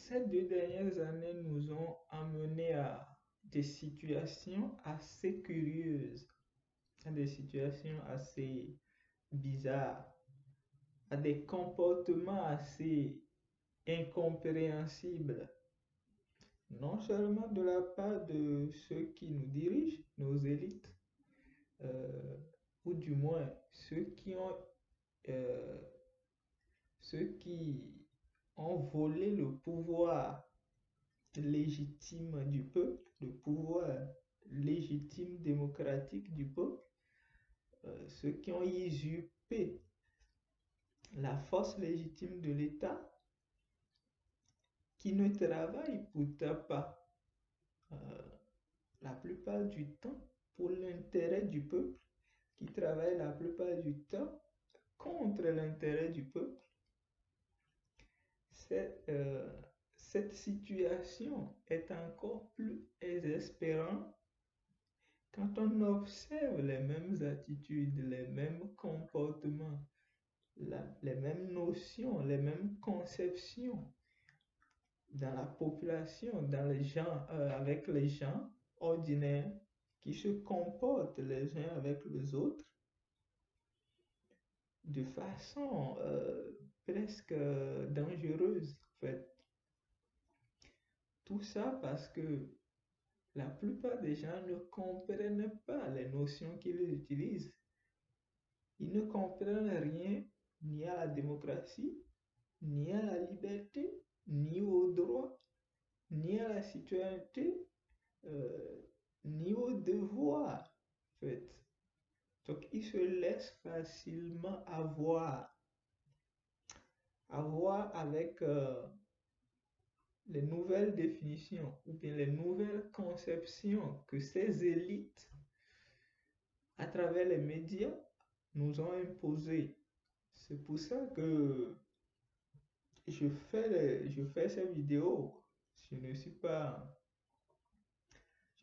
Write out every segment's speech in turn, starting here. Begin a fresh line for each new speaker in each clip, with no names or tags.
Ces 2 dernières années nous ont amenés à des situations assez curieuses, à des situations assez bizarres, à des comportements assez incompréhensibles, non seulement de la part de ceux qui nous dirigent, nos élites, euh, ou du moins euh, ceux qui ont volé le pouvoir légitime du peuple, le pouvoir légitime démocratique du peuple, ceux qui ont usurpé la force légitime de l'État, qui ne travaillent pourtant pas euh, la plupart du temps pour l'intérêt du peuple, qui travaillent la plupart du temps contre l'intérêt du peuple. Cette, euh, cette situation est encore plus exaspérante quand on observe les mêmes attitudes, les mêmes comportements, les mêmes notions, les mêmes conceptions dans la population, avec les gens ordinaires qui se comportent les uns avec les autres de façon presque dangereuse, en fait. Tout ça parce que la plupart des gens ne comprennent pas les notions qu'ils utilisent. Ils ne comprennent rien ni à la démocratie, ni à la liberté, ni au droit, ni à la citoyenneté, euh, ni au devoir, en fait. Donc, ils se laissent facilement avoir avec les nouvelles définitions ou bien les nouvelles conceptions que ces élites, à travers les médias, nous ont imposées. C'est pour ça que je fais ces vidéos. Je ne suis pas,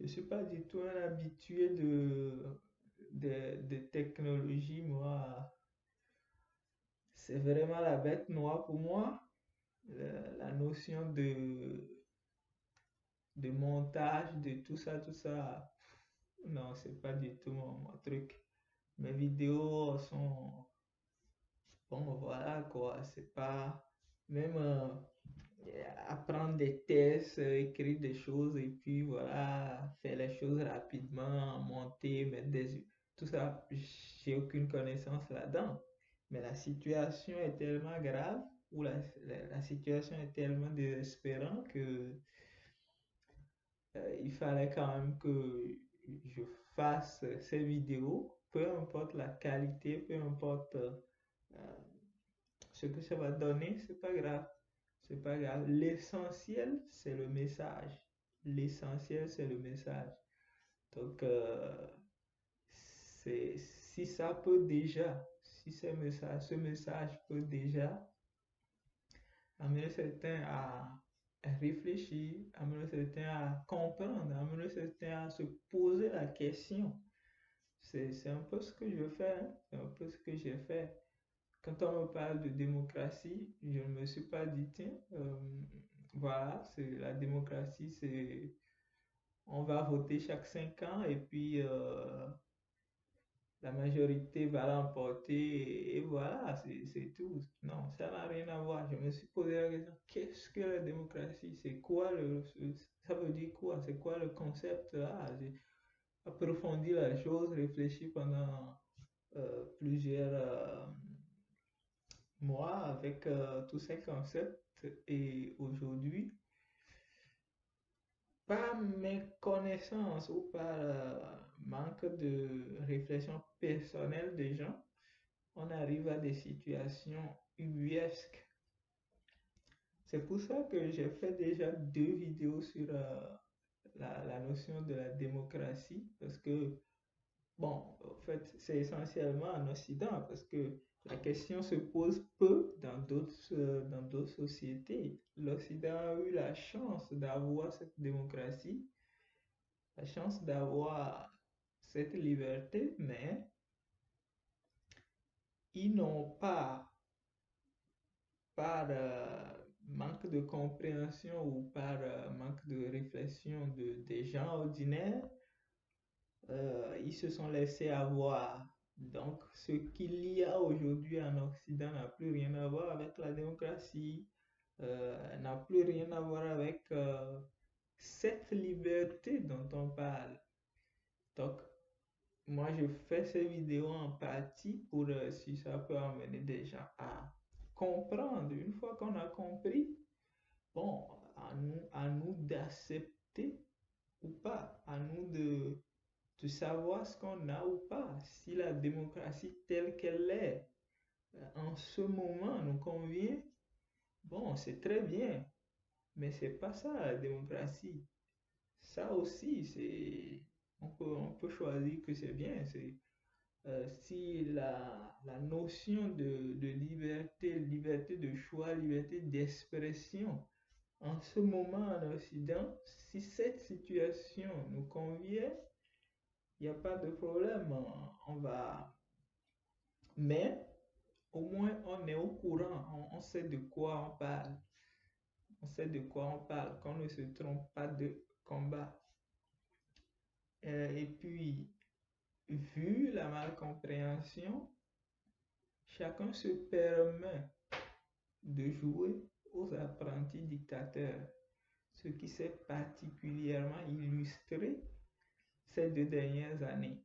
je suis pas du tout un habitué de technologie, moi. C'est vraiment la bête noire pour moi. La notion de montage, de tout ça, non, c'est pas du tout mon truc. Mes vidéos sont, bon, voilà quoi, c'est pas, même apprendre des tests, écrire des choses et puis voilà, faire les choses rapidement, monter, mettre tout ça, j'ai aucune connaissance là-dedans. Mais la situation est tellement grave ou la situation est tellement désespérante que il fallait quand même que je fasse ces vidéos, peu importe la qualité, peu importe ce que ça va donner, c'est pas grave. C'est pas grave. L'essentiel, c'est le message. L'essentiel, c'est le message. Donc, si ça peut déjà, si ce message peut déjà amener certains à réfléchir, amener certains à comprendre, amener certains à se poser la question. C'est un peu ce que je fais, hein. C'est un peu ce que j'ai fait. Quand on me parle de démocratie, je ne me suis pas dit, tiens, voilà, c'est la démocratie, c'est on va voter chaque 5 ans et puis la majorité va l'emporter et voilà, c'est tout. Non, ça n'a rien à voir. Je me suis posé la question, qu'est-ce que la démocratie? C'est quoi ça veut dire quoi? C'est quoi le concept là? J'ai approfondi la chose, réfléchi pendant plusieurs mois avec tous ces concepts et aujourd'hui, par mes connaissances ou par manque de réflexion personnelle des gens, on arrive à des situations ubuesques. C'est pour ça que j'ai fait déjà 2 vidéos sur la notion de la démocratie, parce que, bon, en fait, c'est essentiellement en Occident, parce que la question se pose peu dans d'autres sociétés. L'Occident a eu la chance d'avoir cette démocratie, la chance d'avoir cette liberté, mais ils n'ont pas, par manque manque de compréhension ou par manque de réflexion des gens ordinaires, ils se sont laissés avoir. Donc, ce qu'il y a aujourd'hui en Occident n'a plus rien à voir avec la démocratie, n'a plus rien à voir avec cette liberté dont on parle. Donc, moi, je fais ces vidéos en partie pour si ça peut amener des gens à comprendre. Une fois qu'on a compris, bon, à nous d'accepter ou pas, à nous de savoir ce qu'on a ou pas. Si la démocratie telle qu'elle est en ce moment nous convient, bon, c'est très bien, mais c'est pas ça la démocratie. Ça aussi, on peut choisir que c'est bien. Si la notion de liberté, liberté de choix, liberté d'expression, en ce moment en Occident, si cette situation nous convient, il n'y a pas de problème, on va. Mais au moins on est au courant, on sait de quoi on parle. On sait de quoi on parle, qu'on ne se trompe pas de combat. Et puis, vu la malcompréhension, chacun se permet de jouer aux apprentis dictateurs, ce qui s'est particulièrement illustré ces 2 dernières années.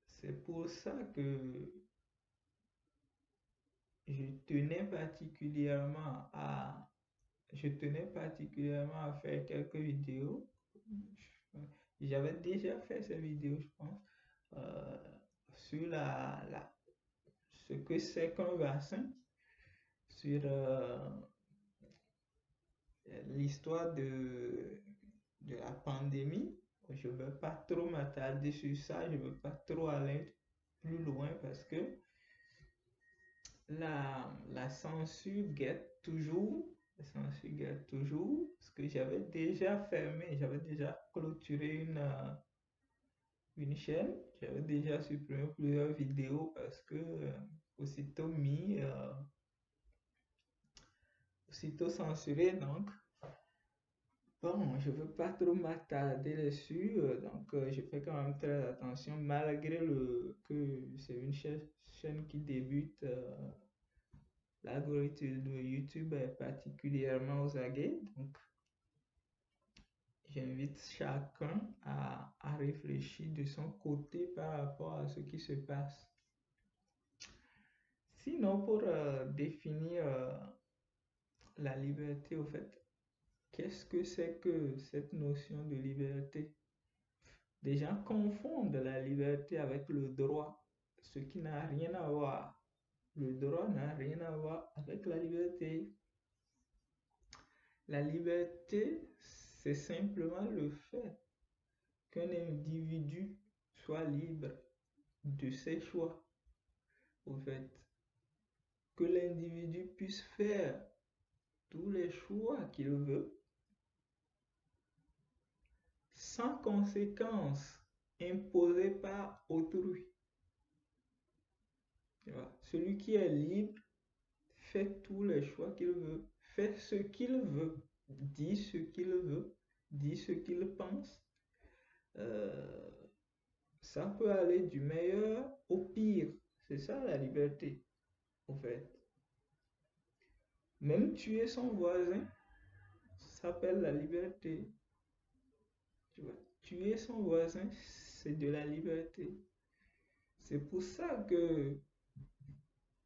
C'est pour ça que je tenais particulièrement à, je tenais particulièrement à faire quelques vidéos. J'avais déjà fait ces vidéos, je pense, euh, sur ce que c'est qu'un vaccin, sur l'histoire de la pandémie. Je ne veux pas trop m'attarder sur ça, je ne veux pas trop aller plus loin parce que la censure guette toujours, la censure guette toujours, parce que j'avais déjà fermé, j'avais déjà clôturé une chaîne, j'avais déjà supprimé plusieurs vidéos parce que aussitôt mis, aussitôt censuré, donc bon, je ne veux pas trop m'attarder dessus, donc je fais quand même très attention, malgré que c'est une chaîne qui débute. L'algorithme de YouTube est particulièrement aux aguets, donc j'invite chacun à réfléchir de son côté par rapport à ce qui se passe. Sinon, pour définir la liberté, au fait, qu'est-ce que c'est que cette notion de liberté? Des gens confondent la liberté avec le droit, ce qui n'a rien à voir. Le droit n'a rien à voir avec la liberté. La liberté, c'est simplement le fait qu'un individu soit libre de ses choix, au fait, que l'individu puisse faire tous les choix qu'il veut sans conséquences imposées par autrui. Celui qui est libre fait tous les choix qu'il veut, fait ce qu'il veut, dit ce qu'il veut, dit ce qu'il pense. Ça peut aller du meilleur au pire. C'est ça la liberté, en fait. Même tuer son voisin s'appelle la liberté. Tu vois, tuer son voisin, c'est de la liberté. C'est pour ça que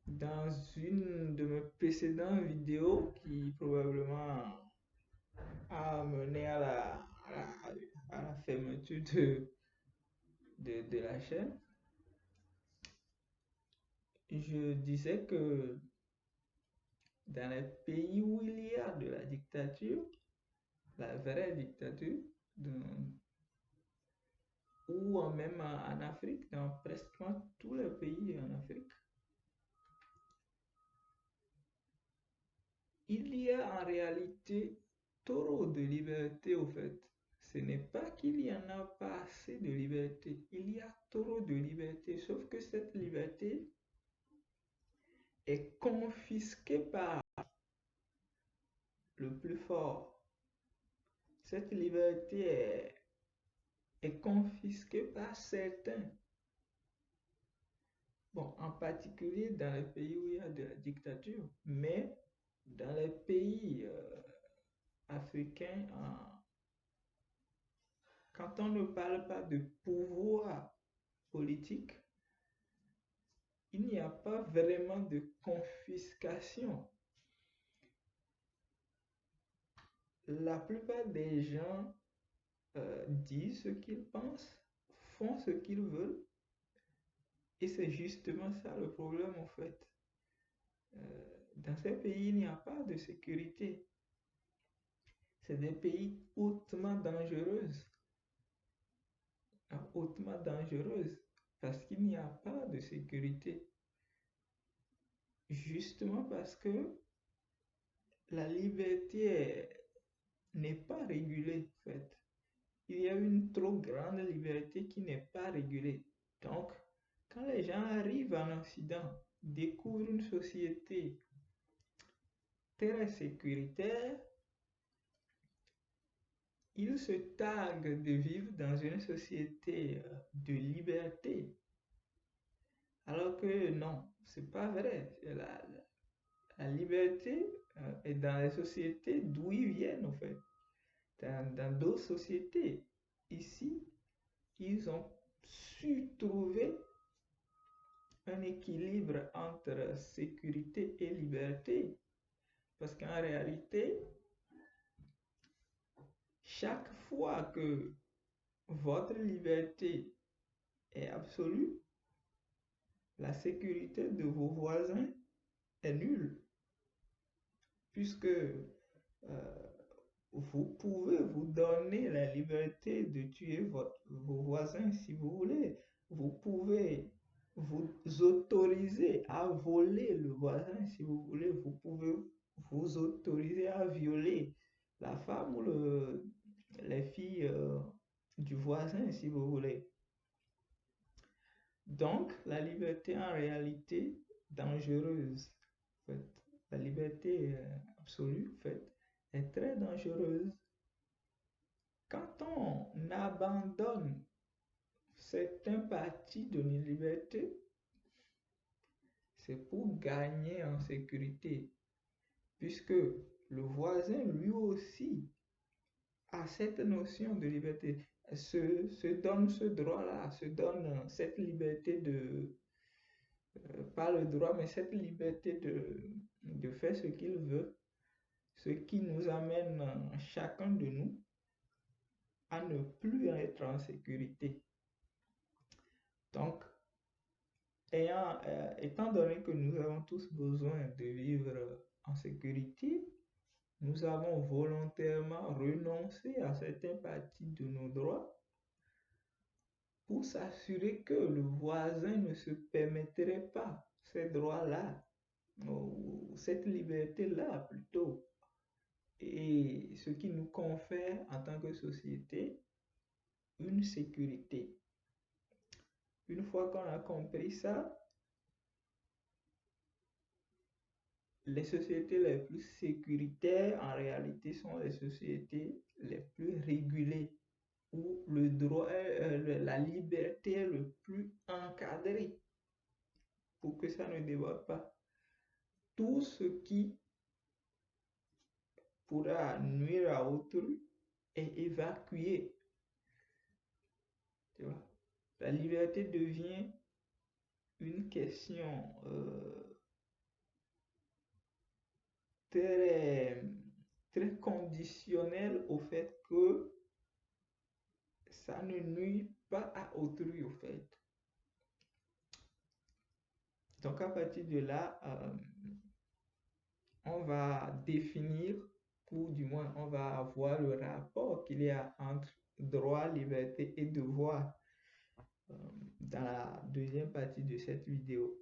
dans une de mes précédentes vidéos qui probablement a mené à la fermeture de la chaîne, je disais que dans les pays où il y a de la dictature, la vraie dictature, ou même en Afrique, dans presque tous les pays en Afrique, il y a en réalité trop de liberté au fait. Ce n'est pas qu'il y en a pas assez de liberté, il y a trop de liberté, sauf que cette liberté est confisquée par le plus fort. Cette liberté est confisquée par certains. Bon, en particulier dans les pays où il y a de la dictature, mais dans les pays africains, quand on ne parle pas de pouvoir politique, il n'y a pas vraiment de confiscation. La plupart des gens disent ce qu'ils pensent, font ce qu'ils veulent, et c'est justement ça le problème en fait. Dans ces pays, il n'y a pas de sécurité. C'est des pays hautement dangereuses, parce qu'il n'y a pas de sécurité. Justement parce que la liberté n'est pas régulée, en fait. Il y a une trop grande liberté qui n'est pas régulée. Donc, quand les gens arrivent en Occident, découvrent une société très sécuritaire, ils se targuent de vivre dans une société de liberté. Alors que non, c'est pas vrai. La liberté est dans les sociétés d'où ils viennent, en fait. Dans d'autres sociétés. Ici, ils ont su trouver un équilibre entre sécurité et liberté. Parce qu'en réalité, chaque fois que votre liberté est absolue, la sécurité de vos voisins est nulle. Puisque vous pouvez vous donner la liberté de tuer vos voisins si vous voulez. Vous pouvez vous autoriser à voler le voisin si vous voulez. Vous pouvez vous autoriser à violer la femme ou les filles du voisin si vous voulez. Donc, la liberté en réalité dangereuse. En fait, la liberté absolue, en fait, est très dangereuse. Quand on abandonne certains parties de nos libertés, c'est pour gagner en sécurité, puisque le voisin, lui aussi, a cette notion de liberté, se donne ce droit-là, se donne cette liberté de, pas le droit, mais cette liberté de faire ce qu'il veut, ce qui nous amène chacun de nous à ne plus être en sécurité. Donc, étant donné que nous avons tous besoin de vivre en sécurité, nous avons volontairement renoncé à certaines parties de nos droits pour s'assurer que le voisin ne se permettrait pas ces droits-là, ou cette liberté-là plutôt, et ce qui nous confère en tant que société une sécurité. Une fois qu'on a compris ça, les sociétés les plus sécuritaires, en réalité, sont les sociétés les plus régulées, où le droit, la liberté est le plus encadrée pour que ça ne déborde pas. Tout ce qui pourra nuire à autrui est évacué. Tu vois? La liberté devient une question très, très conditionnelle au fait que ça ne nuit pas à autrui, au fait. Donc, à partir de là, on va définir, ou du moins, on va avoir le rapport qu'il y a entre droit, liberté et devoir dans la deuxième partie de cette vidéo.